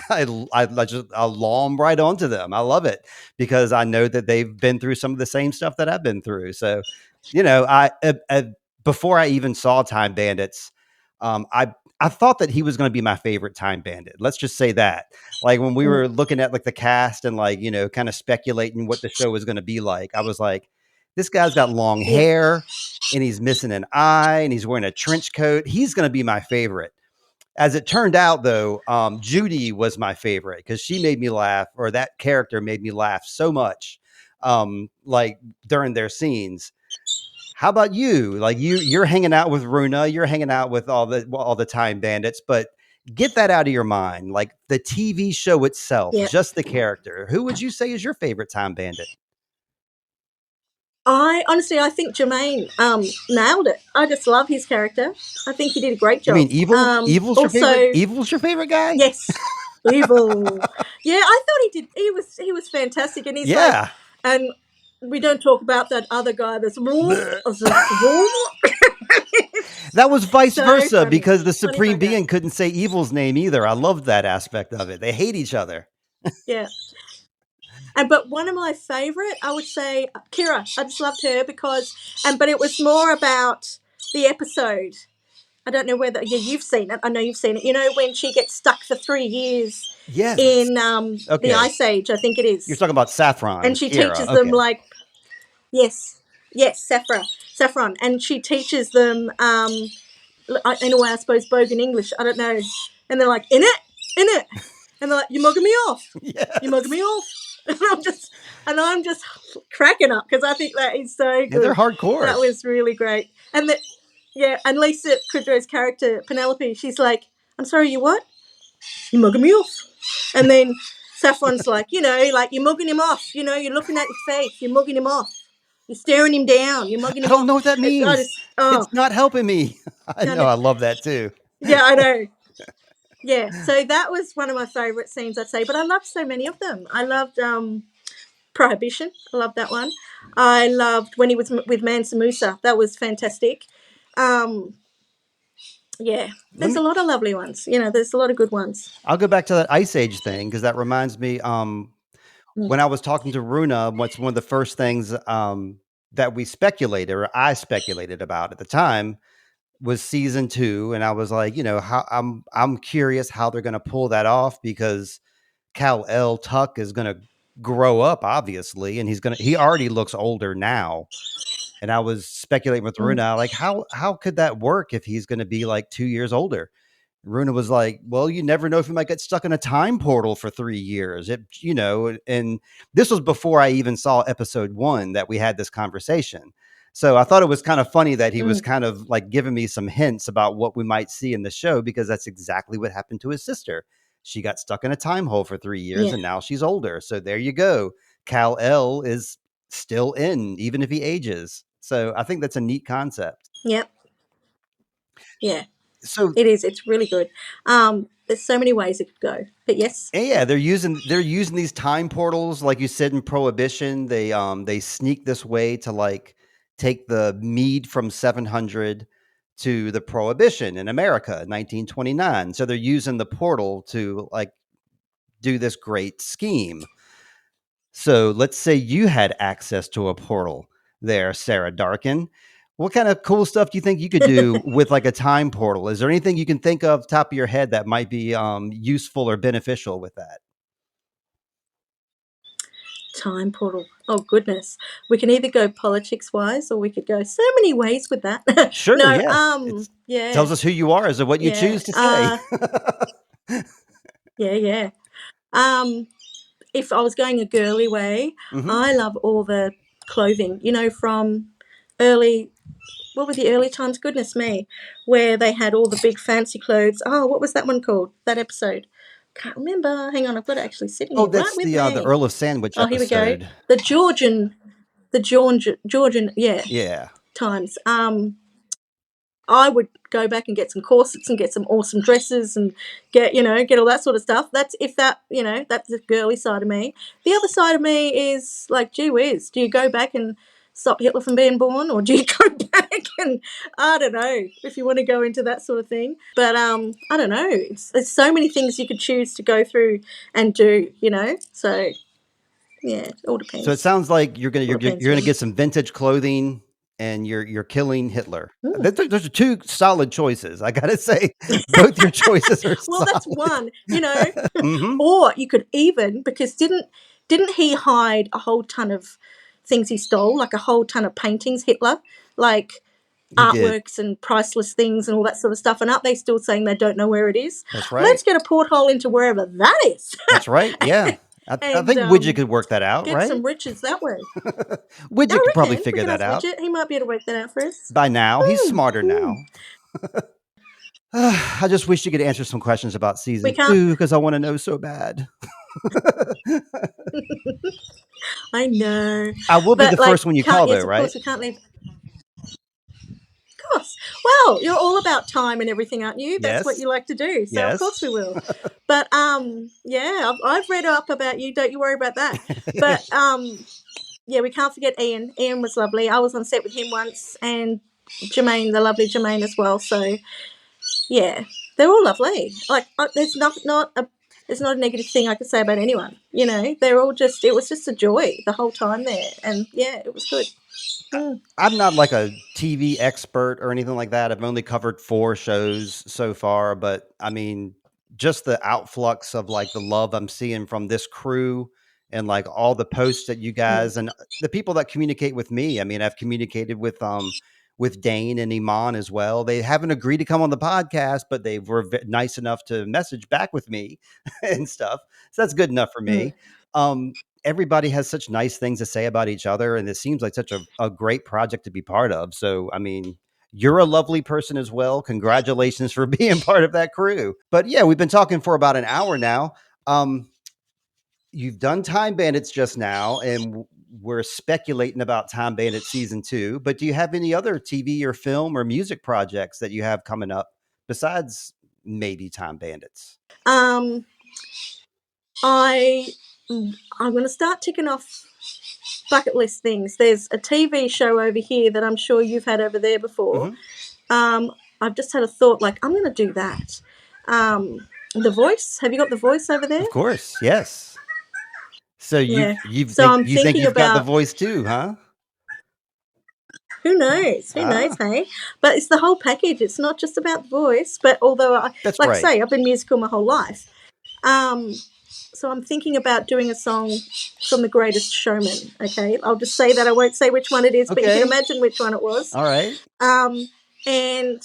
I'll law them right onto them. I love it because I know that they've been through some of the same stuff that I've been through. So, before I even saw Time Bandits, I thought that he was going to be my favorite Time Bandit. Let's just say that. Like when we were looking at like the cast and like, kind of speculating what the show was going to be like, I was like, this guy's got long hair and he's missing an eye and he's wearing a trench coat. He's going to be my favorite. As it turned out, though, Judy was my favorite because she made me laugh, or that character made me laugh so much, like during their scenes. How about you? Like you're hanging out with Runa, you're hanging out with all the Time Bandits, but get that out of your mind. Like the TV show itself, just the character. Who would you say is your favorite Time Bandit? I think Jemaine nailed it. I just love his character. I think he did a great job. You mean Evil? Evil's your favorite? Evil's your favorite guy? Yes, Evil. Yeah, I thought he did. He was fantastic, and he's like, and we don't talk about that other guy that's that was vice versa funny. Because the Supreme Being couldn't say Evil's name either. I loved that aspect of it. They hate each other. Yeah. But one of my favorite, I would say Kira. I just loved her because, but it was more about the episode. I don't know whether you've seen it. I know you've seen it. When she gets stuck for 3 years in the Ice Age, I think it is. You're talking about Saffron. And she teaches them like, yes, Saffron. And she teaches them, in a way, I suppose, bogan English. I don't know. And they're like, in it. And they're like, you're mugging me off. Yes. You're mugging me off. And I'm just cracking up because I think that is so good. Yeah, they're hardcore. That was really great. And and Lisa Kudrow's character, Penelope, she's like, I'm sorry, you what? You're mugging me off. And then Saffron's like, like you're mugging him off. You're looking at his face. You're mugging him off. You're staring him down. You're mugging him off. I don't know what that means. It's not helping me. I know. I love that too. Yeah, I know. Yeah, so that was one of my favourite scenes, I'd say. But I loved so many of them. I loved Prohibition. I loved that one. I loved when he was with Mansa Musa. That was fantastic. Yeah, Let there's me a lot of lovely ones. You know, there's a lot of good ones. I'll go back to that Ice Age thing because that reminds me, Mm, when I was talking to Runa, what's one of the first things, that we speculated or I speculated about at the time was season 2, and I was like, how I'm curious how they're gonna pull that off because Kal-El Tuck is gonna grow up, obviously, and he already looks older now. And I was speculating with mm, Runa, like, how could that work if he's gonna be like 2 years older? Runa was like, "Well, you never know if you might get stuck in a time portal for 3 years." And this was before I even saw episode 1 that we had this conversation. So I thought it was kind of funny that he was mm. kind of like giving me some hints about what we might see in the show because that's exactly what happened to his sister. She got stuck in a time hole for 3 years Yeah, and now she's older. So there you go. Kal-El is still in even if he ages. So I think that's a neat concept. yep, yeah. So It is. It's really good. There's so many ways it could go. But yes. and yeah, they're using these time portals, like you said in Prohibition. They sneak this way to like take the mead from 700 to the Prohibition in America in 1929. So they're using the portal to like do this great scheme. So let's say you had access to a portal there, Sarah Darkin. What kind of cool stuff do you think you could do with like a time portal? Is there anything you can think of top of your head that might be useful or beneficial with that? Time portal. Oh goodness. We can either go politics wise or we could go so many ways with that. Sure, No, yeah. It's yeah. tells us who you are as of what you Yeah. choose to say. Yeah, yeah. Um if I was going a girly way, Mhm. I love all the clothing, you know, from early what were the early times? Goodness me, where they had all the big fancy clothes. Oh, what was that one called? That episode? Can't remember. Hang on, I've got it actually sitting Oh, here right that's with the me. Earl of Sandwich Oh, here we go. episode. The Georgian, yeah, Yeah, times. I would go back and get some corsets and get some awesome dresses and get all that sort of stuff. That's if that, that's the girly side of me. The other side of me is like, gee whiz, do you go back and stop Hitler from being born, or do you go back and I don't know if you want to go into that sort of thing. But I don't know. There's so many things you could choose to go through and do. So yeah, it all so it depends. sounds like you're gonna All you're you're depends you're gonna really. get some vintage clothing and you're killing Hitler. Mm. Those are 2 solid choices, I gotta say. Both your choices are Well, that's solid. one, Mhm. or you could even because didn't he hide a whole ton of things he stole, like a whole ton of paintings, Hitler, like He did. artworks and priceless things and all that sort of stuff. And aren't they still saying they don't know where it is? That's right. Let's get a porthole into wherever that is, That's right, yeah. I and think Widget could work that out, get right? some riches that way. Widget I could probably reckon we figure can that ask out. Widget. He might be able to work that out for us. By now, he's Hmm, smarter hmm. now. I just wish you could answer some questions about We season can't. 2 because I wanna know so bad. I know, I will be the but like, first one you can't. call though, Yes, of right? course, we can't leave. Course. Well, you're all about time and everything, aren't you? That's what Yes. you like to do. So of Yes. course we will. But yeah, I've read up about you. Don't you worry about that. But yeah, we can't forget Ian. Ian was lovely. I was on set with him once, and Jemaine, the lovely Jemaine as well. So yeah, they're all lovely. Like there's there's not a negative thing I could say about anyone. They're all just. It was just a joy the whole time there, and yeah, it was good. Mm, I'm not like a TV expert or anything like that. I've only covered 4 shows so far, but I mean, just the outflux of like the love I'm seeing from this crew and like all the posts that you mm, guys and the people that communicate with me. I mean, I've communicated with Dane and Iman as well. They haven't agreed to come on the podcast, but they were nice enough to message back with me and stuff. So that's good enough for mm. me. Um, Everybody has such nice things to say about each other, and it seems like such a great project to be part of. So, I mean, you're a lovely person as well. Congratulations for being part of that crew. But yeah, we've been talking for about an hour now. Um, you've done Time Bandits just now, and we're speculating about Time Bandits season 2. But do you have any other TV or film or music projects that you have coming up besides maybe Time Bandits? Um, I I'm going to start ticking off bucket list things. There's a TV show over here that I'm sure you've had over there before. Mhm. I've just had a thought, like, I'm going to do that. The Voice. Have you got The Voice over there? Of course, yes. So Yeah. you So think I'm you think thinking you've got the about, voice too, huh? who knows? Who knows, Ah, hey? But it's the whole package. It's not just about the voice, but although, that's like I right. say, I've been musical my whole life. Um, so I'm thinking about doing a song from The Greatest Showman. Okay, I'll just say that. I won't say which one it is, but you can Okay. imagine which one it was. All right. And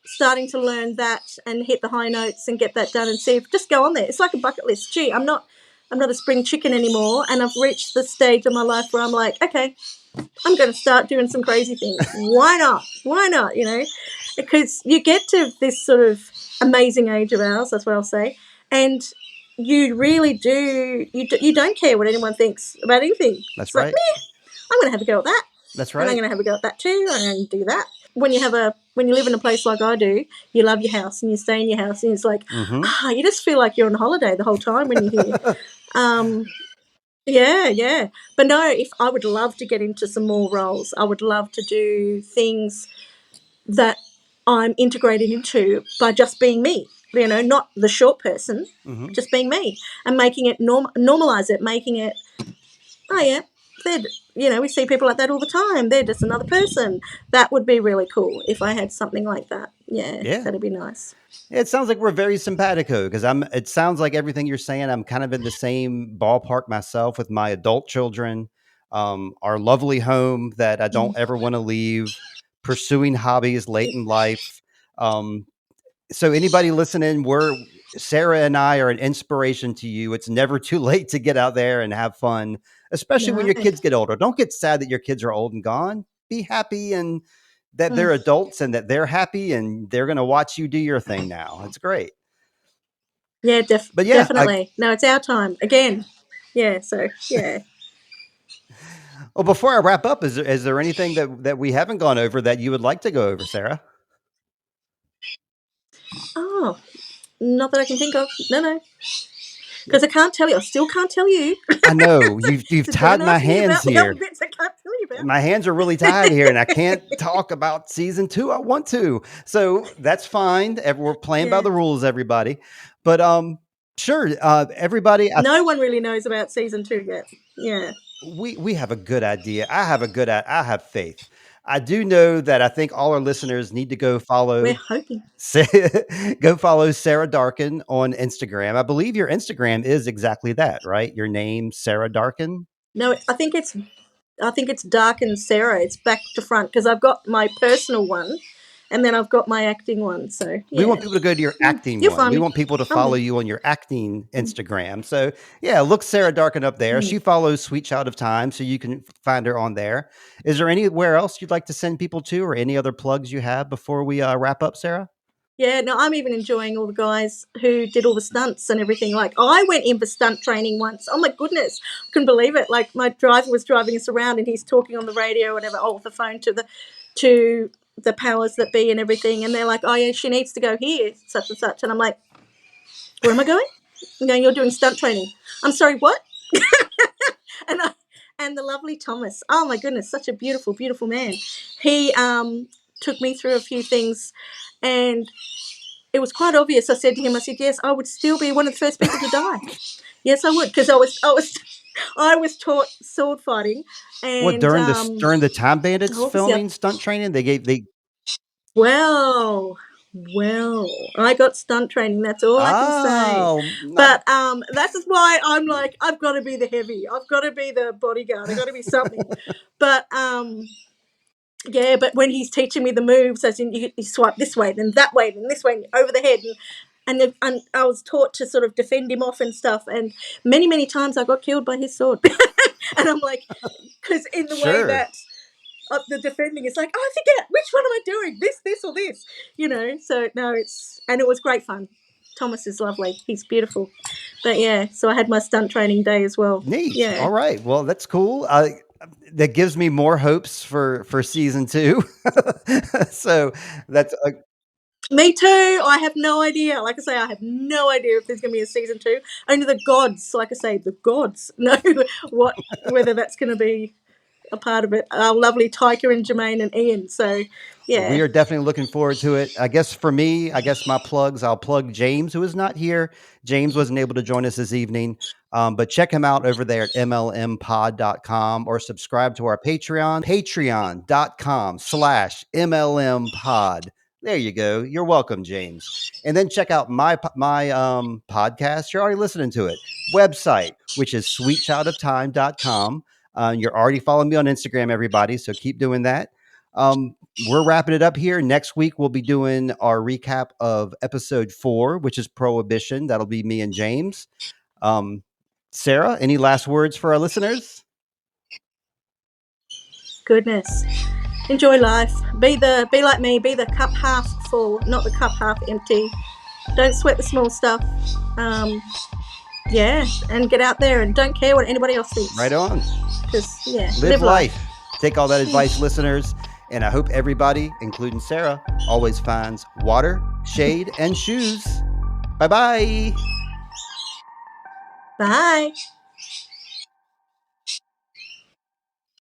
starting to learn that and hit the high notes and get that done and see if just go on there. It's like a bucket list. Gee, I'm not a spring chicken anymore, and I've reached the stage of my life where I'm like, okay, I'm going to start doing some crazy things. Why not? Why not? You know, because you get to this sort of amazing age of ours. That's what I'll say, and you really do. You don't care what anyone thinks about anything. That's It's like, right. meh, I'm going to have a go at that, That's and I'm right. going to have a go at that too. I'm going to do that. When you live in a place like I do, you love your house and you stay in your house, and it's like, Mhm. you just feel like you're on holiday the whole time when you're here. Um, yeah, yeah. But no, if I would love to get into some more roles, I would love to do things that I'm integrated into by just being me. You know, not the short person, Mhm. just being me, and making it normalize it, making it. Oh yeah, they're, you know, we see people like that all the time. They're just another person. That would be really cool if I had something like that. Yeah, Yeah. that'd be nice. It sounds like we're very simpatico because it sounds like everything you're saying, I'm kind of in the same ballpark myself with my adult children, our lovely home that I don't ever want to leave, pursuing hobbies late in life. Um, so anybody listening, Sarah and I are an inspiration to you. It's never too late to get out there and have fun, especially when No. your kids get older. Don't get sad that your kids are old and gone. Be happy and that Mm. they're adults and that they're happy and they're going to watch you do your thing now. It's great. Yeah, But yeah, definitely. No, it's our time again. Yeah. So yeah. well, before I wrap up, is there anything that we haven't gone over that you would like to go over, Sarah? Oh, not that I can think of. No, no. Because I can't tell you. I still can't tell you. I know you've So don't tied my ask me hands about the other here. bits I can't tell you about. My hands are really tied here and I can't talk about season 2. I want to. So that's fine. We're playing by Yeah. the rules, everybody. But sure, everybody, No one really knows about season 2 yet. Yeah. we have a good idea. I have faith. I do know that I think all our listeners need to go We're follow hoping. go follow Sarah Darkin on Instagram. I believe your Instagram is exactly that, right? Your name, Sarah Darkin. No, I think it's Darkin Sarah. It's back to front because I've got my personal one, and then I've got my acting one. So We want yeah, people to go to your acting you'll one. find We me. want people to I'm follow there. you on your acting Instagram. So yeah, look Sarah Darkin up there. Mm. She follows Sweet Child of Time, so you can find her on there. Is there anywhere else you'd like to send people to, or any other plugs you have before we wrap up, Sarah? Yeah, no, I'm even enjoying all the guys who did all the stunts and everything. Like, I went in for stunt training once. Oh my goodness, I couldn't believe it. Like, my driver was driving us around, and he's talking on the radio or whatever, the phone to the powers that be and everything. And they're like, "Oh yeah, she needs to go here, such and such." And I'm like, "Where am I going?" I'm going, "You're doing stunt training." I'm sorry, what? and I, and the lovely Thomas. Oh my goodness, such a beautiful, beautiful man. He took me through a few things, and it was quite obvious. I said to him, I said, "Yes, I would still be one of the first people to die. Yes, I would, because I was taught sword fighting, What and during the Time Bandits what was the other? filming stunt training? They Well, well, I got stunt training. That's all I can say. oh not But that's why I'm like, I've got to be the heavy. I've got to be the bodyguard. I've got to be something. But yeah, but when he's teaching me the moves, as in you swipe this way, then that way, then this way, over the head, and I was taught to sort of defend him off and stuff. And many, many times I got killed by his sword. And I'm like, because in the way sure. that the defending is like, oh, I forget which one am I doing, this, or this, you know. So no, it was great fun. Thomas is lovely. He's beautiful. But yeah, so I had my stunt training day as well. Neat. Yeah. All right. Well, that's cool. That gives me more hopes for season 2. So that's Me too. I have no idea. Like I say, I have no idea if there's going to be a season 2. Only the gods, like I say, the gods know what whether that's going to be a part of it. Our lovely Tyker and Jemaine and Ian. So, yeah. We are definitely looking forward to it. I guess for me, my plugs, I'll plug James, who is not here. James wasn't able to join us this evening, but check him out over there at mlmpod.com or subscribe to our Patreon, patreon.com/mlmpod. There you go. You're welcome, James. And then check out my podcast. You're already listening to it. Website, which is sweetchildoftime.com. You're already following me on Instagram, everybody, so keep doing that. We're wrapping it up here. Next week, we'll be doing our recap of episode 4, which is Prohibition. That'll be me and James. Sarah, any last words for our listeners? Goodness. Enjoy life. Be like me. Be the cup half full, not the cup half empty. Don't sweat the small stuff. Yeah, and get out there and don't care what anybody else thinks. Right on. Because, yeah, live life. Take all that advice, listeners. And I hope everybody, including Sarah, always finds water, shade, and shoes. Bye-bye. Bye.